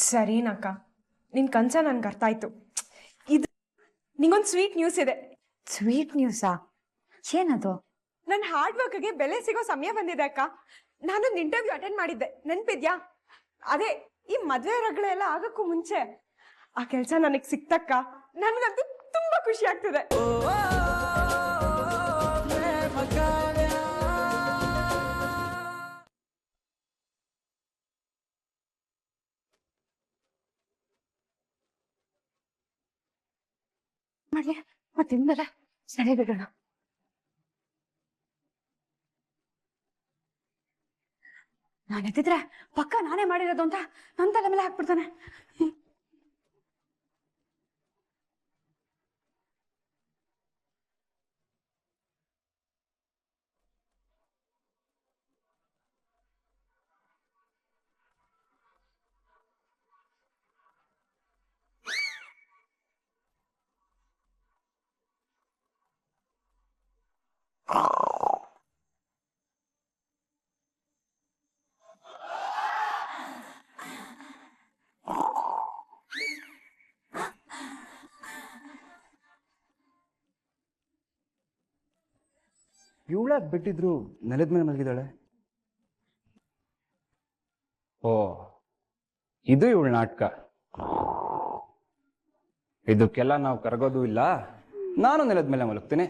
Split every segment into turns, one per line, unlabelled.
ಸರಿನಕ್ಕ, ನಿನ್ ಕನ್ಸ ನನ್ಗೆ ಅರ್ಥ ಆಯ್ತು. ಇದು ನಿಂಗೊಂದು ಸ್ವೀಟ್ ನ್ಯೂಸ್ ಇದೆ.
ಸ್ವೀಟ್ ನ್ಯೂಸಾ? ಏನದು?
ನನ್ನ ಹಾರ್ಡ್ ವರ್ಕ್ಗೆ ಬೆಲೆ ಸಿಗೋ ಸಮಯ ಬಂದಿದೆ ಅಕ್ಕ. ನಾನೊಂದು ಇಂಟರ್ವ್ಯೂ ಅಟೆಂಡ್ ಮಾಡಿದ್ದೆ, ನೆನ್ಪಿದ್ಯಾ? ಅದೇ ಈ ಮದ್ವೆ ರಗಳೆಲ್ಲ ಆಗಕ್ಕೂ ಮುಂಚೆ ಆ ಕೆಲಸ ನನಗೆ ಸಿಕ್ತಕ್ಕ. ನನಗಂತೂ ತುಂಬಾ ಖುಷಿ ಆಗ್ತಿದೆ.
ಮಾಡ್ಲಿ ಮತ್ತಿಂದರ ಸರಿ ಬಿಡೋಣ. ನಾನು ಎತ್ತಿದ್ರೆ ಪಕ್ಕ ನಾನೇ ಮಾಡಿರೋದು ಅಂತ ನನ್ನ ತಲೆ ಮೇಲೆ ಹಾಕ್ಬಿಡ್ತಾನೆ.
ಇವಳಾಗ್ ಬಿಟ್ಟಿದ್ರು ನೆಲದ ಮೇಲೆ ಮಲಗಿದಾಳೆ. ಓ, ಇದು ಇವಳ ನಾಟಕ. ಇದಕ್ಕೆಲ್ಲ ನಾವು ಕರಗೋದು ಇಲ್ಲ. ನಾನು ನೆಲದ ಮೇಲೆ ಮಲಗ್ತೀನಿ.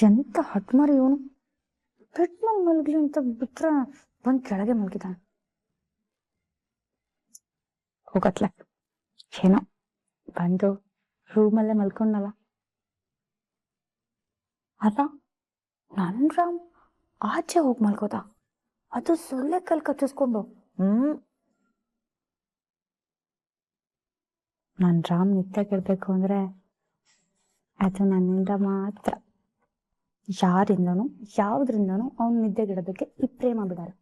ಎಂತ ಹಟ್ಮಾರಿ ಇವನು. ಬೆಡ್ಮಂಗ್ ಮಲಗ್ಲಿ ಅಂತ ಬಿಟ್ರೆ ಬಂದ್ ಕೆಳಗೆ ಮಲಗಿದಾನೆ. ಹೋಗತ್ಲೆ ಏನೋ ಬಂದು ರೂಮಲ್ಲೇ ಮಲ್ಕೊಂಡಲ್ಲ. ಅಲ್ಲ, ನನ್ ರಾಮ್ ಆಚೆ ಹೋಗಿ ಮಲ್ಕೋದ, ಅದು ಸೊಳ್ಳೆ ಕಲ್ ಕಚ್ಚಿಸ್ಕೊಂಡು. ನನ್ ರಾಮ್ ನಿತ್ಯ ಕೇಳ್ಬೇಕು ಅಂದ್ರೆ ಅದು ನನ್ನಿಂದ ಮಾತ್ರ. ಯಾರಿಂದನೂ ಯಾವ್ದ್ರಿಂದನೂ ಅವ್ನ ನಿದ್ದೆಗಿಡೋದಕ್ಕೆ ಈ ಪ್ರೇಮ ಬಿಡಲ್ಲ.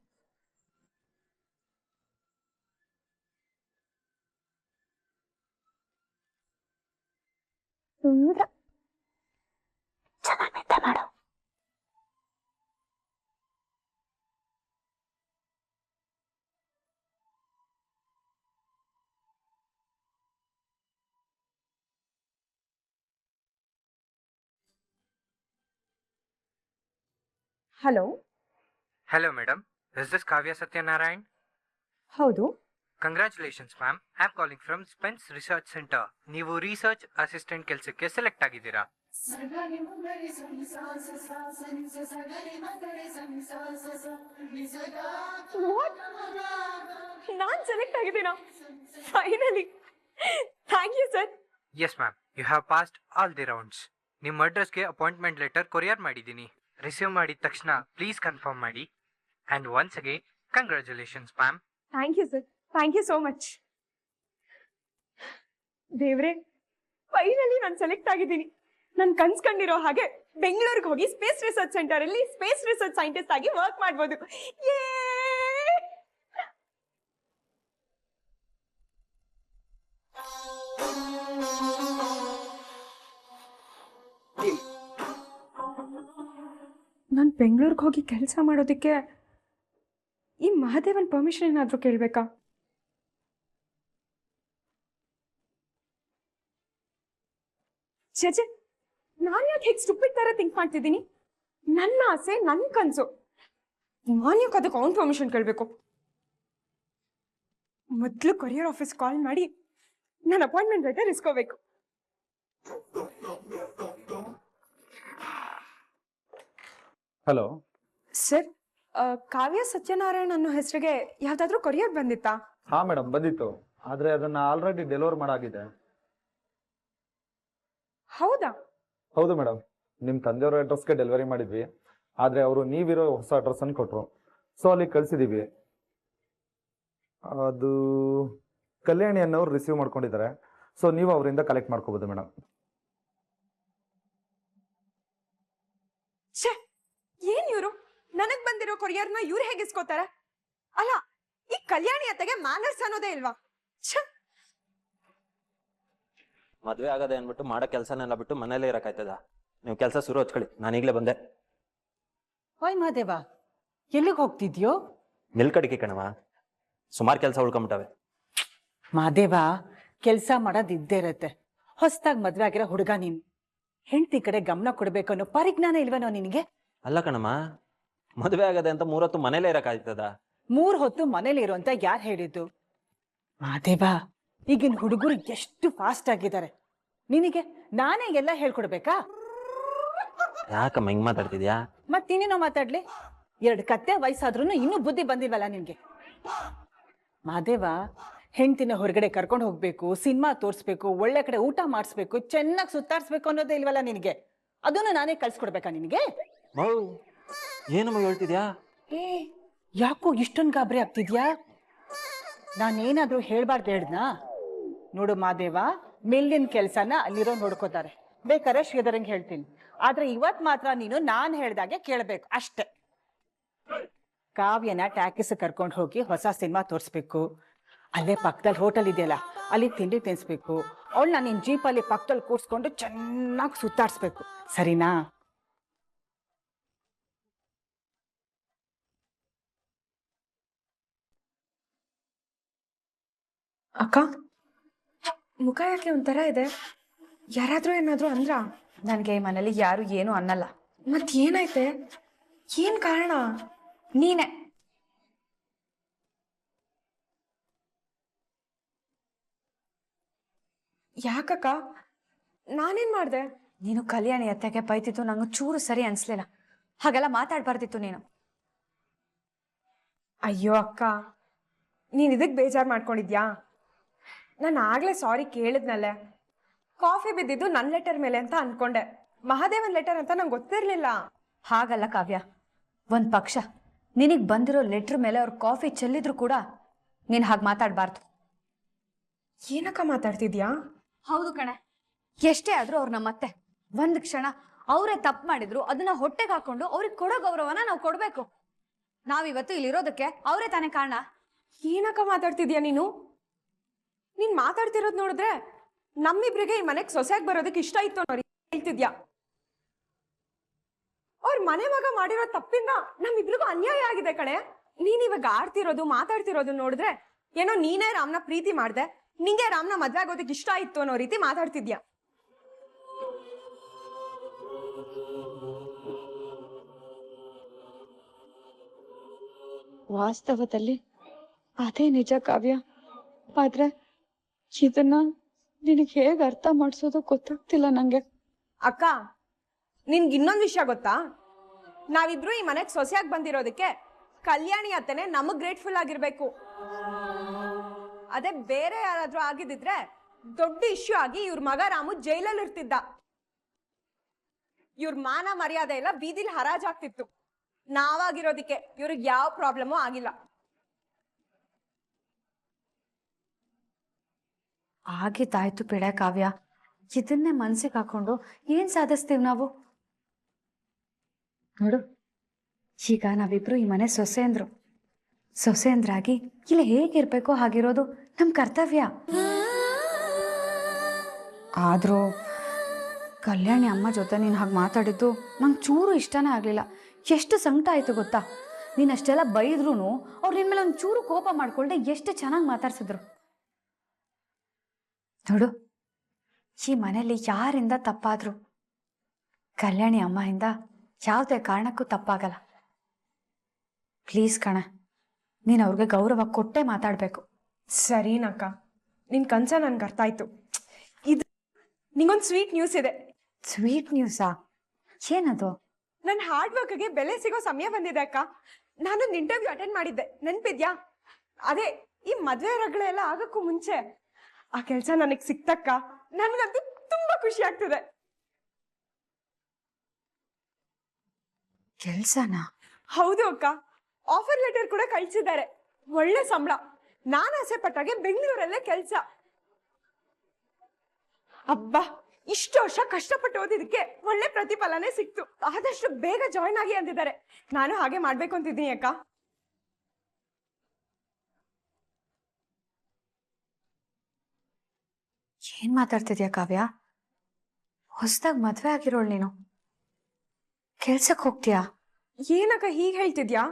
ಚೆನ್ನಾಗಿ ನಿದ್ದೆ ಮಾಡು.
Hello.
Hello, madam. Is this Kavya Satyanarayan?
ಹೌದು.
Congratulations, ma'am. I'm calling from Spence Research Center. ನೀವು ರಿಸರ್ಚ್ ಅಸಿಸ್ಟೆಂಟ್ ಕೆಲಸಕ್ಕೆ ಸೆಲೆಕ್ಟ್ ಆಗಿದ್ದೀರಾ.
ನಾನ್ ಸೆಲೆಕ್ಟ್ ಆಗಿದ್ದೀನಾ? Finally. Thank you sir.
Yes ma'am, you have passed all the rounds. ನಿಮ್ಮ ಅಡ್ರೆಸ್ಗೆ appointment letter courier ಮಾಡಿದ್ದೀನಿ. Receive ಮಾಡಿದ ತಕ್ಷಣ ಪ್ಲೀಸ್ ಕನ್ಫರ್ಮ್ ಮಾಡಿ. And once again congratulations ma'am.
Thank you sir. Thank you so much. ದೇವ್ರೆ, finally ನಾನು select ಆಗಿದ್ದೀನಿ. ನಾನು ಕನ್ಸ್ಕೊಂಡಿರೋ ಹಾಗೆ ಬೆಂಗಳೂರಿಗೆ ಹೋಗಿ ಸ್ಪೇಸ್ ರಿಸರ್ಚ್ ಸೆಂಟರ್ ಅಲ್ಲಿ ಸ್ಪೇಸ್ ರಿಸರ್ಚ್ ಸೈಂಟಿಸ್ಟ್ ಆಗಿ ವರ್ಕ್ ಮಾಡ್ಬೋದು. ನಾನು ಬೆಂಗಳೂರಿಗೆ ಹೋಗಿ ಕೆಲಸ ಮಾಡೋದಕ್ಕೆ ಈ ಮಹಾದೇವನ್ ಪರ್ಮಿಷನ್ ಏನಾದರೂ ಕೇಳಬೇಕಾ? ಛೇ, ನಾನು ಯಾಕೆ ಹೇಗೆ ಸ್ಟುಪಿಡ್ ತರ ಥಿಂಕ್ ಮಾಡ್ತಿದ್ದೀನಿ? ನನ್ನ ಆಸೆ, ನನ್ನ ಕನ್ಸು. ನಾನು ಯಾಕೆ ಅದಕ್ಕೆ ಅವ್ನ್ ಪರ್ಮಿಷನ್ ಕೇಳಬೇಕು? ಮೊದಲು ಕೊರಿಯರ್ ಆಫೀಸ್ ಕಾಲ್ ಮಾಡಿ ನನ್ನ ಅಪಾಯಿಂಟ್ಮೆಂಟ್ ಲೆಟರ್ ಇಸ್ಕೋಬೇಕು.
ಹಲೋ.
ಸರ್, ಕಾವ್ಯ ಸತ್ಯನಾರಾಯಣ್ ಅನ್ನೋ ಹೆಸರಿಗೆ ಯಾವ್ದಾದ್ರು ಕೊರಿಯರ್ ಬಂದಿತ್ತಾ?
ಹಾ ಮೇಡಮ್, ಬಂದಿತ್ತು. ಆದ್ರೆ ಅದನ್ನ ಆಲ್ರೆಡಿ ಡೆಲಿವರ್ ಮಾಡಾಗಿದೆ.
ಹೌದಾ?
ಹೌದು ಮೇಡಮ್, ನಿಮ್ ತಂದೆಯವರ ಅಡ್ರೆಸ್ಗೆ ಡೆಲಿವರಿ ಮಾಡಿದ್ವಿ. ಆದ್ರೆ ಅವರು ನೀವಿರೋ ಹೊಸ ಅಡ್ರೆಸ್ ಅನ್ನು ಕೊಟ್ರು, ಸೊ ಅಲ್ಲಿ ಕಳ್ಸಿದೀವಿ. ಅದು ಕಲ್ಯಾಣಿ ಅನ್ನೋರು ರಿಸೀವ್ ಮಾಡ್ಕೊಂಡಿದ್ದಾರೆ, ಸೊ ನೀವು ಅವರಿಂದ ಕಲೆಕ್ಟ್ ಮಾಡ್ಕೋಬಹುದು ಮೇಡಮ್.
ಛೇ, ಏನ್ ಇವ್ರು ನನಗ್ ಬಂದಿರೋ ಕೊರಿಯರ್ನ ಇವ್ರು ಹೇಗೆ ಇಸ್ಕೋತಾರೆ? ಅಲ್ಲ, ಈ ಕಲ್ಯಾಣಿ ಅತ್ತಗೆ ಮ್ಯಾನರ್ಸ್ ಅನ್ನೋದೇ ಇಲ್ವಾ? ಛೇ.
ಮದ್ವೆ ಆಗದೆ ಅನ್ಬಿಟ್ಟು ಮಾಡೋ ಕೆಲಸನೆಲ್ಲ ಬಿಟ್ಟು ಮನೇಲೇ ಇರಕಾಯ್ತದ? ನೀವು ಕೆಲಸ ಶುರು ಹಚ್ಕೊಳ್ಳಿ, ನಾನು ಈಗಲೇ ಬಂದೆ.
ಓಯ್ ಮಾದೇವ, ಎಲ್ಲಿಗೆ ಹೋಗ್ತಿದ್ಯೋ?
ನಿಲ್ಕಡಿಕೆ ಕಣವ, ಸುಮಾರು ಕೆಲಸ ಉಳ್ಕೊಂಬಿಟ್ಟವೆ.
ಮಾದೇವ, ಕೆಲಸ ಮಾಡೋದು ಇದ್ದೇ ಇರತ್ತೆ. ಹೊಸದಾಗಿ ಮದ್ವೆ ಆಗಿರೋ ಹುಡುಗ ನೀನು, ಹೆಂಡತಿ ಕಡೆ ಗಮನ ಕೊಡ್ಬೇಕು ಅನ್ನೋ ಪರಿಜ್ಞಾನ ಇಲ್ವನೋ ನಿನಗೆ?
ಅಲ್ಲ ಕಣಮ್ಮ, ಮದ್ವೆ ಆಗದೆ ಅಂತ 3 ಹೊತ್ತು ಮನೇಲೇ ಇರಕಾಯ್ತದ?
3 ಹೊತ್ತು ಮನೇಲಿ ಇರು ಅಂತ ಯಾರು ಹೇಳಿದ್ದು? ಮಾದೇವ, ಈಗಿನ ಹುಡುಗರು ಎಷ್ಟು ಫಾಸ್ಟ್ ಆಗಿದ್ದಾರೆ. ನಿನಗೆ ನಾನೇ ಎಲ್ಲ ಹೇಳ್ಕೊಡ್ಬೇಕಾ?
ಯಾಕಮ್ಮ ಹಿಂಗ್ ಮಾತಾಡ್ತಿದ್ಯಾ?
ಮತ್ ನೀನೇನೋ ಮಾತಾಡ್ಲಿ? 2 ಕತ್ತೆ ವಯಸ್ಸಾದ್ರೂ ಇನ್ನೂ ಬುದ್ಧಿ ಬಂದಿಲ್ವಲ್ಲ ನಿನ್ಗೆ? ಮಾದೇವ, ಹೆಂಡ್ತಿನ ಹೊರಗಡೆ ಕರ್ಕೊಂಡು ಹೋಗ್ಬೇಕು, ಸಿನಿಮಾ ತೋರಿಸ್ಬೇಕು, ಒಳ್ಳೆ ಕಡೆ ಊಟ ಮಾಡಿಸ್ಬೇಕು, ಚೆನ್ನಾಗಿ ಸುತ್ತಾಡ್ಸ್ಬೇಕು ಅನ್ನೋದೇ ಇಲ್ವಲ್ಲ ನಿನಗೆ? ಅದನ್ನು ನಾನೇ ಕಳ್ಸ್ಕೊಡ್ಬೇಕಾ ನಿನಗೆ?
ಮೌ, ಏನಮ್ಮ ಹೇಳ್ತಿದ್ಯಾ?
ಏ, ಯಾಕೋ ಇಷ್ಟೊಂದು ಗಾಬರಿ ಆಗ್ತಿದ್ಯಾ? ನಾನೇನಾದ್ರೂ ಹೇಳ್ಬಾರ್ದು ಹೇಳ್ದನಾ? ನೋಡು ಮಾದೇವ, ಮೇಲಿನ ಕೆಲ್ಸನ ಅಲ್ಲಿರೋ ನೋಡ್ಕೋತಾರೆ. ಬೇಕಾದ್ರೆ ಶ್ರೀಧರಂಗೆ ಹೇಳ್ತೀನಿ, ಆದ್ರೆ ಇವತ್ ಮಾತ್ರ ನೀನು ನಾನ್ ಹೇಳ್ದಾಗೆ ಕೇಳ್ಬೇಕು ಅಷ್ಟೆ. ಕಾವ್ಯನ ಟ್ಯಾಕಿಸ್ ಕರ್ಕೊಂಡು ಹೋಗಿ ಹೊಸ ಸಿನಿಮಾ ತೋರಿಸ್ಬೇಕು. ಅಲ್ಲೇ ಪಕ್ಕದಲ್ಲಿ ಹೋಟೆಲ್ ಇದೆಯಲ್ಲ, ಅಲ್ಲಿ ತಿಂಡಿ ತಿನ್ಸ್ಬೇಕು. ಅವಳನ್ನ ನಿನ್ ಜೀಪಲ್ಲಿ ಪಕ್ಕದಲ್ಲಿ ಕೂರ್ಸ್ಕೊಂಡು ಚೆನ್ನಾಗಿ ಸುತ್ತಾಡ್ಸ್ಬೇಕು, ಸರಿನಾ?
ಅಕ್ಕ, ಮುಖ ಯಾಕೆ ಒಂಥರ ಇದೆ? ಯಾರಾದ್ರೂ ಏನಾದ್ರೂ ಅಂದ್ರ?
ನನಗೆ ಈ ಮನೇಲಿ ಯಾರು ಏನು ಅನ್ನಲ್ಲ.
ಮತ್ ಏನಾಯ್ತೆ? ಏನ್ ಕಾರಣ?
ನೀನೆ.
ಯಾಕಕ್ಕ? ನಾನೇನ್ ಮಾಡ್ದೆ?
ನೀನು ಕಲ್ಯಾಣಿ ಅತ್ತೆಗೆ ಬೈತಿತ್ತು ನಂಗೆ ಚೂರು ಸರಿ ಅನ್ಸ್ಲಿಲ್ಲ. ಹಾಗೆಲ್ಲ ಮಾತಾಡ್ಬಾರ್ದಿತ್ತು ನೀನು.
ಅಯ್ಯೋ ಅಕ್ಕ, ನೀನ್ ಇದಕ್ ಬೇಜಾರ್ ಮಾಡ್ಕೊಂಡಿದ್ಯಾ? ನಾನು ಆಗ್ಲೇ ಸಾರಿ ಕೇಳಿದ್ನಲ್ಲೇ. ಕಾಫಿ ಬಿದ್ದಿದ್ದು ನನ್ನ ಲೆಟರ್ ಮೇಲೆ ಅಂತ ಅನ್ಕೊಂಡೆ, ಮಹಾದೇವನ್ ಲೆಟರ್ ಅಂತ ನಂಗೆ ಗೊತ್ತಿರ್ಲಿಲ್ಲ.
ಹಾಗಲ್ಲ ಕಾವ್ಯ, ಒಂದ್ ಪಕ್ಷ ನಿನಗ್ ಬಂದಿರೋ ಲೆಟ್ರ್ ಮೇಲೆ ಅವ್ರ ಕಾಫಿ ಚೆಲ್ಲಿದ್ರು ಕೂಡ ನೀನ್ ಹಾಗೆ ಮಾತಾಡ್ಬಾರ್ದು.
ಏನಕ್ಕ ಮಾತಾಡ್ತಿದ್ಯಾ?
ಹೌದು ಕಣೆ, ಎಷ್ಟೇ ಆದ್ರೂ ಅವ್ರು ನಮ್ಮತ್ತೆ. ಒಂದ್ ಕ್ಷಣ ಅವರೇ ತಪ್ಪು ಮಾಡಿದ್ರು ಅದನ್ನ ಹೊಟ್ಟೆಗೆ ಹಾಕೊಂಡು ಅವ್ರಿಗೆ ಕೊಡೋ ಗೌರವನ ನಾವು ಕೊಡ್ಬೇಕು. ನಾವಿವತ್ತು ಇಲ್ಲಿರೋದಕ್ಕೆ ಅವರೇ ತಾನೇ ಕಾರಣ.
ಏನಕ್ಕ ಮಾತಾಡ್ತಿದ್ಯಾ ನೀನು? ನೀನ್ ಮಾತಾಡ್ತಿರೋದ್ ನೋಡಿದ್ರೆ ನಮ್ಮಿಬ್ರಿಗೆ ಈ ಮನೆಗ್ ಸೊಸೆಯಾಗಿ ಬರೋದಕ್ಕೆ ಇಷ್ಟ ಇತ್ತು ಅನ್ನೋ ಹೇಳ್ತಿದ್ಯಾ. ಅವ್ರ ಮನೆ ಮಗ ಮಾಡಿರೋ ತಪ್ಪಿಂದ ನಮ್ಮಿಬ್ರಿಗೂ ಅನ್ಯಾಯ ಆಗಿದೆ ಕಣೆ. ನೀನ್ ಇವಾಗ ಆಡ್ತಿರೋದು ಮಾತಾಡ್ತಿರೋದು ನೋಡಿದ್ರೆ ಏನೋ ನೀನೇ ರಾಮ್ನ ಪ್ರೀತಿ ಮಾಡ್ದೆ, ನಿಂಗೆ ರಾಮ್ನ ಮದ್ವೆ ಆಗೋದಕ್ಕೆ ಇಷ್ಟ ಇತ್ತು ಅನ್ನೋ ರೀತಿ ಮಾತಾಡ್ತಿದ್ಯಾ.
ವಾಸ್ತವದಲ್ಲಿ ಅದೇ ನಿಜ ಕಾವ್ಯ. ಆದ್ರೆ ಇದನ್ನ ನಿನಗೆ ಹೇಗೆ ಅರ್ಥ ಮಾಡಿಸೋದು ಗೊತ್ತಾಗ್ತಿಲ್ಲ ನಂಗೆ.
ಅಕ್ಕ, ನಿನ್ಗೆ ಇನ್ನೊಂದು ವಿಷಯ ಗೊತ್ತಾ? ನಾವಿಬ್ರು ಈ ಮನೆಗೆ ಸೊಸೆಯಾಗಿ ಬಂದಿರೋದಕ್ಕೆ ಕಲ್ಯಾಣಿ ಅತ್ತನೆ ನಮಗ್ ಗ್ರೇಟ್ಫುಲ್ ಆಗಿರ್ಬೇಕು. ಅದೇ ಬೇರೆ ಯಾರಾದ್ರೂ ಆಗಿದ್ದಿದ್ರೆ ದೊಡ್ಡ ಇಶ್ಯೂ ಆಗಿ ಇವ್ರ ಮಗ ರಾಮು ಜೈಲಲ್ಲಿ ಇರ್ತಿದ್ದ. ಇವ್ರ ಮಾನ ಮರ್ಯಾದೆ ಎಲ್ಲ ಬೀದಿಲಿ ಹರಾಜಾಗ್ತಿತ್ತು. ನಾವಾಗಿರೋದಿಕ್ಕೆ ಇವ್ರಿಗೆ ಯಾವ ಪ್ರಾಬ್ಲಮೂ ಆಗಿಲ್ಲ.
ಆಗಿದ್ದಾಯ್ತು ಬಿಡೆ ಕಾವ್ಯ, ಇದನ್ನೇ ಮನ್ಸಿಗೆ ಹಾಕೊಂಡು ಏನ್ ಸಾಧಿಸ್ತೀವಿ ನಾವು? ನೋಡು, ಈಗ ನಾವಿಬ್ರು ಈ ಮನೆ ಸೊಸೆಂದ್ರಾಗಿ ಇಲ್ಲಿ ಹೇಗಿರ್ಬೇಕೋ ಹಾಗಿರೋದು ನಮ್ ಕರ್ತವ್ಯ. ಆದ್ರೂ ಕಲ್ಯಾಣಿ ಅಮ್ಮ ಜೊತೆ ನೀನು ಹಾಗೆ ಮಾತಾಡಿದ್ದು ನಂಗೆ ಚೂರು ಇಷ್ಟನೇ ಆಗ್ಲಿಲ್ಲ. ಎಷ್ಟು ಸಂಕಟ ಆಯ್ತು ಗೊತ್ತಾ? ನೀನ್ ಅಷ್ಟೆಲ್ಲ ಬೈದ್ರೂ ಅವ್ರು ನಿನ್ ಮೇಲೆ ಒಂದು ಚೂರು ಕೋಪ ಮಾಡ್ಕೊಳ್ದೆ ಎಷ್ಟು ಚೆನ್ನಾಗಿ ಮಾತಾಡ್ಸಿದ್ರು. ನೋಡು, ಈ ಮನೇಲಿ ಯಾರಿಂದ ತಪ್ಪಾದ್ರು ಕಲ್ಯಾಣಿ ಅಮ್ಮಯಿಂದ ಯಾವುದೇ ಕಾರಣಕ್ಕೂ ತಪ್ಪಾಗಲ್ಲ. ಪ್ಲೀಸ್ ಕಣ, ನೀನು ಅವ್ರಿಗೆ ಗೌರವ ಕೊಟ್ಟೆ ಮಾತಾಡಬೇಕು.
ಸರಿನಕ್ಕ, ನಿನ್ ಕನ್ಸ ನನ್ಗೆ ಅರ್ಥ ಆಯ್ತು. ಇದು ನಿಂಗೊಂದು ಸ್ವೀಟ್ ನ್ಯೂಸ್ ಇದೆ.
ಸ್ವೀಟ್ ನ್ಯೂಸಾ? ಏನದು?
ನನ್ನ ಹಾರ್ಡ್ ವರ್ಕ್ಗೆ ಬೆಲೆ ಸಿಗೋ ಸಮಯ ಬಂದಿದೆ ಅಕ್ಕ. ನಾನೊಂದು ಇಂಟರ್ವ್ಯೂ ಅಟೆಂಡ್ ಮಾಡಿದ್ದೆ, ನೆನ್ಪಿದ್ಯಾ? ಅದೇ ಈ ಮದ್ವೆ ರಗಳೆಲ್ಲ ಆಗಕ್ಕೂ ಮುಂಚೆ. ಆ ಕೆಲ್ಸ ನನಗ್ ಸಿಕ್ತಕ್ಕ. ನನ್ಗಂತೂ ತುಂಬಾ ಖುಷಿ ಆಗ್ತಿದೆ.
ಕೆಲ್ಸನಾ?
ಹೌದು ಅಕ್ಕ, ಆಫರ್ ಲೆಟರ್ ಕೂಡ ಕಳ್ಸಿದ್ದಾರೆ. ಒಳ್ಳೆ ಸಂಬಳ. ನಾನ್ ಆಸೆ ಪಟ್ಟಾಗೆ ಬೆಂಗಳೂರಲ್ಲೇ ಕೆಲ್ಸ. ಅಬ್ಬಾ, ಇಷ್ಟು ವರ್ಷ ಕಷ್ಟಪಟ್ಟು ಓದಿದಕ್ಕೆ ಒಳ್ಳೆ ಪ್ರತಿಫಲನೇ ಸಿಕ್ತು. ಆದಷ್ಟು ಬೇಗ ಜಾಯ್ನ್ ಆಗಿ ಅಂದಿದ್ದಾರೆ. ನಾನು ಹಾಗೆ ಮಾಡ್ಬೇಕು ಅಂತಿದ್ದೀನಿ ಅಕ್ಕ.
ಏನ್ ಮಾತಾಡ್ತಿದ್ಯಾ ಕಾವ್ಯ? ಹೊಸ್ದಾಗ್ ಮದ್ವೆ ಆಗಿರೋಳು ನೀನು, ಕೆಲ್ಸಕ್ಕೆ ಹೋಗ್ತೀಯಾ?
ಏನಕ್ಕ ಹೀಗ್ ಹೇಳ್ತಿದ್ಯಾ?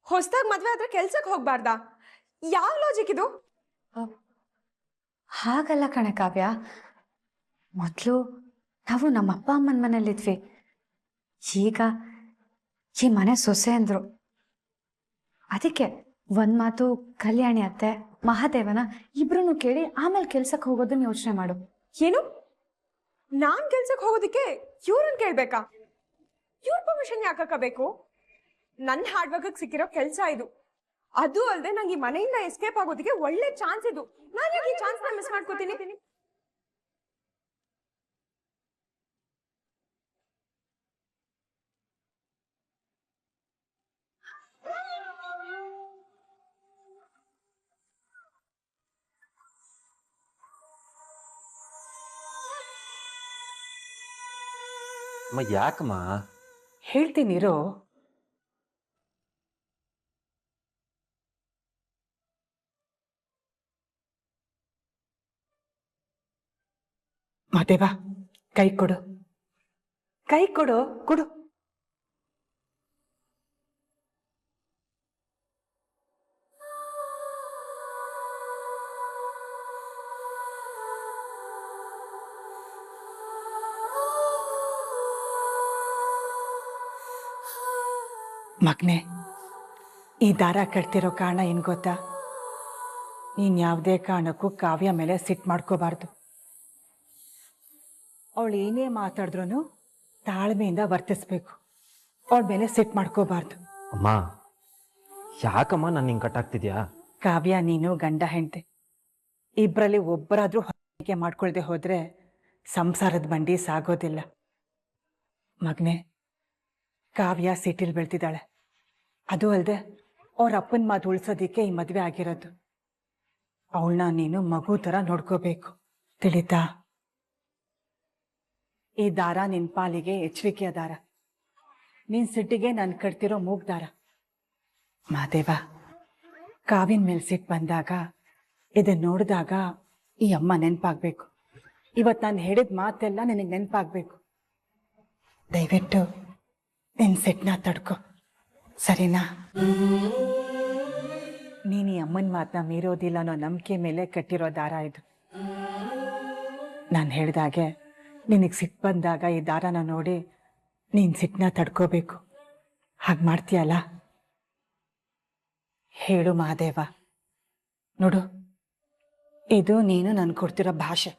ಹೊಸ್ದಾಗ್ ಮದ್ವೆ ಆದ್ರೆ ಕೆಲ್ಸಕ್ಕೆ ಹೋಗ್ಬಾರ್ದಾ? ಯಾವ ಲಾಜಿಕ್ ಇದು?
ಹಾಗಲ್ಲ ಕಣೆ ಕಾವ್ಯ, ಮೊದಲು ನಾವು ನಮ್ಮ ಅಪ್ಪ ಅಮ್ಮನ ಮನೇಲಿದ್ವಿ. ಈಗ ಈ ಮನೆ ಸೊಸೆ ಅಂದ್ರು. ಅದಕ್ಕೆ ಒಂದ್ ಮಾತು ಕಲ್ಯಾಣಿ ಅತ್ತೆ ಮಹಾದೇವನ ಇಬ್ರು ಕೇಳಿ ಆಮೇಲೆ ಕೆಲ್ಸಕ್ಕೆ ಹೋಗೋದನ್ನ ಯೋಚನೆ ಮಾಡು.
ಏನು? ನಾನ್ ಕೆಲ್ಸಕ್ಕೆ ಹೋಗೋದಿಕ್ಕೆ ಇವ್ರನ್ನ ಕೇಳ್ಬೇಕಾ? ಇವ್ರ ಪರ್ಮಿಷನ್ ಯಾಕಕ್ಕ ಬೇಕು? ನನ್ನ ಹಾರ್ಡ್ ವರ್ಕ್ ಸಿಕ್ಕಿರೋ ಕೆಲ್ಸ ಇದು. ಅದು ಅಲ್ಲದೆ ನಂಗೆ ಈ ಮನೆಯಿಂದ ಎಸ್ಕೇಪ್ ಆಗೋದಕ್ಕೆ ಒಳ್ಳೆ ಚಾನ್ಸ್ ಇದು. ನಾನು ಯಾಕೆ ಈ ಚಾನ್ಸ್ ನ ಮಿಸ್ ಮಾಡ್ಕೋತೀನಿ?
ಅಮ್ಮ ಯಾಕಮ್ಮ?
ಹೇಳ್ತೀನಿರೋ. ಮಾದೇವ, ಕೈ ಕೊಡು, ಕೈ ಕೊಡು, ಕೊಡು. ಮಗ್ನೆ, ಈ ದಾರ ಕಟ್ತಿರೋ ಕಾರಣ ಏನ್ ಗೊತ್ತಾ? ನೀನ್ ಯಾವುದೇ ಕಾರಣಕ್ಕೂ ಕಾವ್ಯ ಮೇಲೆ ಸಿಟ್ಟು ಮಾಡ್ಕೋಬಾರ್ದು. ಅವಳು ಏನೇ ಮಾತಾಡಿದ್ರು ತಾಳ್ಮೆಯಿಂದ ವರ್ತಿಸ್ಬೇಕು. ಅವಳ ಮೇಲೆ ಸಿಟ್ಟು ಮಾಡ್ಕೋಬಾರ್ದು.
ಅಮ್ಮ ಯಾಕಮ್ಮ ನಾನು ಹಿಂಗೆ ಕಟ್ಟಾಗ್ತಿದ್ಯಾ?
ಕಾವ್ಯ ನೀನು ಗಂಡ ಹೆಂಡತಿ ಇಬ್ಬರಲ್ಲಿ ಒಬ್ಬರಾದ್ರೂ ಹೊಂದಾಣಿಕೆ ಮಾಡ್ಕೊಳ್ದೆ ಹೋದ್ರೆ ಸಂಸಾರದ ಬಂಡಿ ಸಾಗೋದಿಲ್ಲ. ಮಗ್ನೆ, ಕಾವ್ಯ ಸಿಟಿಲ್ ಬೆಳ್ತಿದ್ದಾಳೆ. ಅದು ಅಲ್ಲದೆ ಅವ್ರ ಅಪ್ಪನ ಮಾತು ಉಳ್ಸೋದಿಕ್ಕೆ ಈ ಮದುವೆ ಆಗಿರೋದು. ಅವಳನ್ನ ನೀನು ಮಗು ಥರ ನೋಡ್ಕೋಬೇಕು, ತಿಳಿತಾ? ಈ ದಾರ ನಿನ್ ಪಾಲಿಗೆ ಎಚ್ಚರಿಕೆಯ ದಾರ, ನಿನ್ ಸಿಟ್ಟಿಗೆ ನಾನು ಕಟ್ತಿರೋ ಮೂಗ್ ದಾರ. ಮಾದೇವ, ಕಾವಿನ ಮೇಲೆ ಸಿಟ್ಟು ಬಂದಾಗ ಇದನ್ನ ನೋಡಿದಾಗ ಈ ಅಮ್ಮ ನೆನಪಾಗ್ಬೇಕು. ಇವತ್ತು ನಾನು ಹೇಳಿದ ಮಾತೆಲ್ಲ ನಿನಗೆ ನೆನಪಾಗ್ಬೇಕು. ದಯವಿಟ್ಟು ನಿನ್ನ ಸಿಟ್ಟನ್ನ ತಡ್ಕೊ, ಸರಿನಾ? ನೀನು ಈ ಅಮ್ಮನ ಮಾತನ್ನ ಮೀರೋದಿಲ್ಲ ಅನ್ನೋ ನಂಬಿಕೆ ಮೇಲೆ ಕಟ್ಟಿರೋ ದಾರ ಇದು. ನಾನು ಹೇಳಿದಾಗೆ ನಿನಗೆ ಸಿಟ್ಟು ಬಂದಾಗ ಈ ದಾರನ ನೋಡಿ ನೀನು ಸಿಟ್ಟನ್ನ ತಡ್ಕೋಬೇಕು. ಹಾಗೆ ಮಾಡ್ತೀಯಲ್ಲ? ಹೇಳು ಮಹಾದೇವ. ನೋಡು, ಇದು ನೀನು ನನ್ ಕೊಡ್ತಿರೋ ಭಾಷೆ.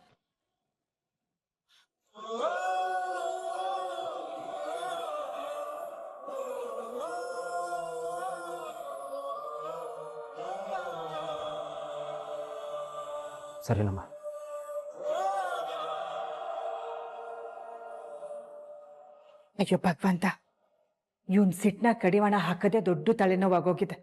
ಸರಿನಮ್ಮ.
ಅಯ್ಯೋ ಭಗವಂತ, ಇವನ್ ಸಿಟ್ನ ಕಡಿವಾಣ ಹಾಕದೆ ದೊಡ್ಡ ತಲೆನೋವಾಗೋಗಿದೆ.